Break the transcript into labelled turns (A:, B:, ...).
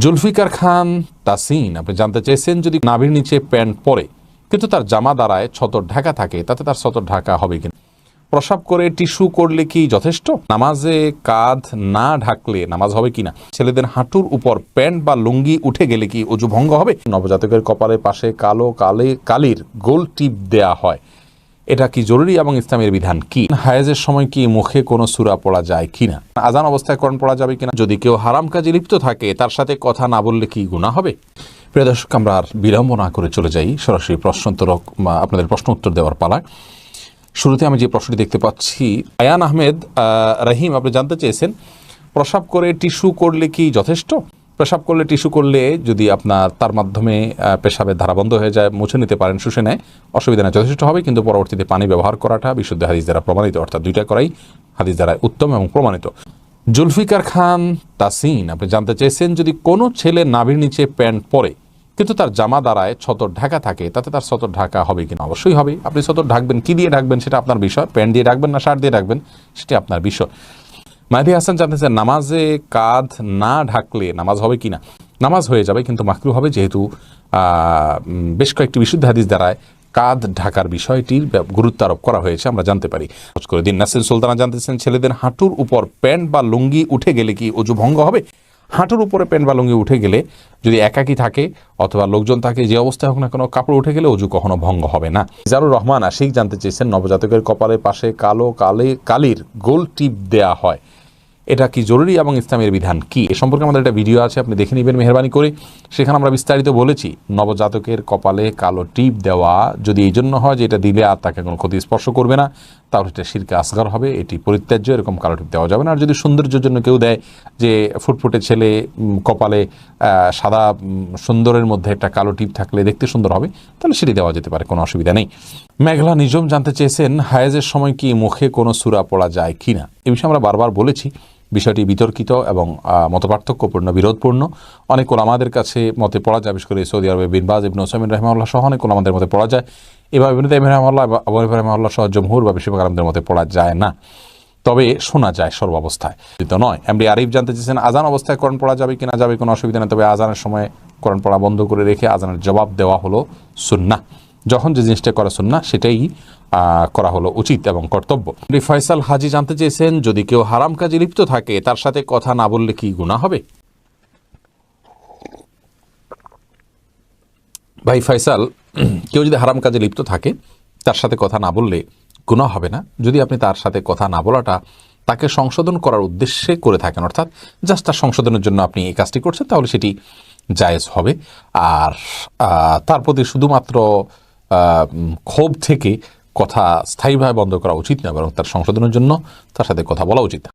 A: জুলফিকার খান তাসিন আপনি জানতে চেয়েছেন, যদি নাভির নিচে প্যান্ট পরে কিন্তু তার জামা দ্বারায় ছতর ঢাকা থাকে, তাতে তার ছতর ঢাকা হবে কিনা? প্রসাব করে টিস্যু করলে কি যথেষ্ট? নামাজে কাঁধ না ঢাকলে নামাজ হবে কিনা? ছেলেদের হাঁটুর উপর প্যান্ট বা লুঙ্গি উঠে গেলে কি অজু ভঙ্গ হবে? নবজাতকের কপালের পাশে কালির গোল টিপ দেয়া হয়, এটা কি জরুরি এবং ইসলামের বিধান কি? হায়েজের সময় কি মুখে কোনো সূরা পড়া যায় কিনা? আজান অবস্থায় কোরআন পড়া যাবে কিনা? যদি কেউ হারাম কাজে লিপ্ত থাকে তার সাথে কথা না বললে কি গুনাহ হবে? প্রিয় দর্শক, আমরা আর বিলম্ব না করে চলে যাই সরাসরি আপনাদের প্রশ্ন উত্তর দেওয়ার পালায়। শুরুতে আমি যে প্রশ্নটি দেখতে পাচ্ছি, আয়ান আহমেদ রহিম আপনি জানতে চেয়েছেন, প্রসাব করে টিস্যু করলে কি যথেষ্ট? পেশাব করলে টিস্যু করলে যদি আপনার তার মাধ্যমে পেশাবের ধারা বন্ধ হয়ে যায়, মুছে নিতে পারেন, শুষে নেয়, অসুবিধা নেই, যথেষ্ট হবে। কিন্তু পরবর্তীতে পানি ব্যবহার করাটা বিশুদ্ধ হাদিস দ্বারা প্রমাণিত, অর্থাৎ দুইটা করাই হাদিস দ্বারা উত্তম এবং প্রমাণিত। জুলফিকার খান তাসিন আপনি জানতে চেয়েছেন, যদি কোনো ছেলে নাভির নিচে প্যান্ট পরে কিন্তু তার জামা দ্বারায় ছতর ঢাকা থাকে, তাতে তার ছতর ঢাকা হবে কিনা? অবশ্যই হবে। আপনি ছতর ঢাকবেন, কি দিয়ে ঢাকবেন সেটা আপনার বিষয়। প্যান্ট দিয়ে ঢাকবেন না শার্ট দিয়ে ঢাকবেন সেটা আপনার বিষয়। মাহদি হাসান জানতেছেন, নামাজে কাঁধ না ঢাকলে নামাজ হবে কিনা? নামাজ হয়ে যাবে, কিন্তু মাকরু হবে, যেহেতু বেশ কয়েকটি বিশুদ্ধ হাদিস দ্বারায় কাঁধ ঢাকার বিষয়টির গুরুত্ব আরোপ করা হয়েছে, আমরা জানতে পারি। করে দিন নাসির সুলতানা জানতেছেন, ছেলেদের হাঁটুর উপর প্যান্ট বা লুঙ্গি উঠে গেলে কি অজু ভঙ্গ হবে? হাঁটুর উপরে প্যান্ট বা লুঙ্গি উঠে গেলে, যদি একাকি থাকে অথবা লোকজন থাকে, যে অবস্থায় হোক না কোনো, কাপড় উঠে গেলে অজু কখনো ভঙ্গ হবে না। জারুর রহমান আশিক জানতে চেয়েছেন, নবজাতকের কপালের পাশে কালির গোল টিপ দেয়া হয়, এটা কি জরুরি এবং ইসলামের বিধান কি? এ সম্পর্কে আমাদের একটা ভিডিও আছে, আপনি দেখে নেবেন মেহরবানি করে। সেখানে আমরা বিস্তারিত বলেছি, নবজাতকের কপালে কালো টিপ দেওয়া যদি এই জন্য হয় যে এটা দিলে আর তাকে কোনো ক্ষতি স্পর্শ করবে না, তাহলে এটা শিরকে আসগার হবে, এটি পরিত্যাজ্য, এরকম কালো টিপ দেওয়া যাবে না। আর যদি সৌন্দর্যের জন্য কেউ দেয়, যে ফুটফুটে ছেলে কপালে সাদা সুন্দরের মধ্যে একটা কালো টিপ থাকলে দেখতে সুন্দর হবে, তাহলে সেটি দেওয়া যেতে পারে, কোনো অসুবিধা নেই। মেঘলা নিজম জানতে চেয়েছেন, হায়েজের সময় কি মুখে কোনো সূরা পড়া যায় কিনা? এ বিষয়ে আমরা বারবার বলেছি, বিষয়টি বিতর্কিত এবং মতপার্থক্যপূর্ণ, বিরোধপূর্ণ। অনেক ওলামাদের কাছে মতে পড়া যায়, বিশেষ করে সৌদি আরবে বিন বাজ, ইবনে উসাইমিন রাহিমাহুল্লাহ সহ অনেক ওলামাদের মতে পড়া যায়। এবার ইবনে তাইমিয়া রাহিমাহুল্লাহ, আবু হানিফা রাহিমাহুল্লাহ সহ জমহুর বা বেশিরভাগ আলেমদের মতে পড়া যায় না, তবে শোনা যায় সর্বাবস্থায়, নয়। এমডি আরিফ জানতে চেয়েছেন, আজান অবস্থায় কোরআন পড়া যাবে কিনা? যাবে, কোনো অসুবিধা নেই, তবে আজানের সময় কোরআন পড়া বন্ধ করে রেখে আজানের জবাব দেওয়া হলো সুন্নাহ। যখন যে জিনিসটা করা সুন্নাহ সেটাই করা হলো উচিত এবং কর্তব্য। ফয়সাল হাজি জানতে চেয়েছেন, যদি কেউ হারাম কাজে লিপ্ত থাকে তার সাথে কথা না বললে কি গুনাহ হবে? ভাই ফয়সাল, কেউ যদি হারাম কাজে লিপ্ত থাকে তার সাথে কথা না বললে গুনাহ হবে না, যদি আপনি তার সাথে কথা না বলাটা তাকে সংশোধন করার উদ্দেশ্যে করে থাকেন, অর্থাৎ জাস্ট তার সংশোধনের জন্য আপনি এই কাজটি করছেন, তাহলে সেটি জায়েজ হবে। আর তার প্রতি শুধুমাত্র ক্ষোভ থেকে কথা স্থায়ীভাবে বন্ধ করা উচিত না, বরং তার সংশোধনের জন্য তার সাথে কথা বলা উচিত।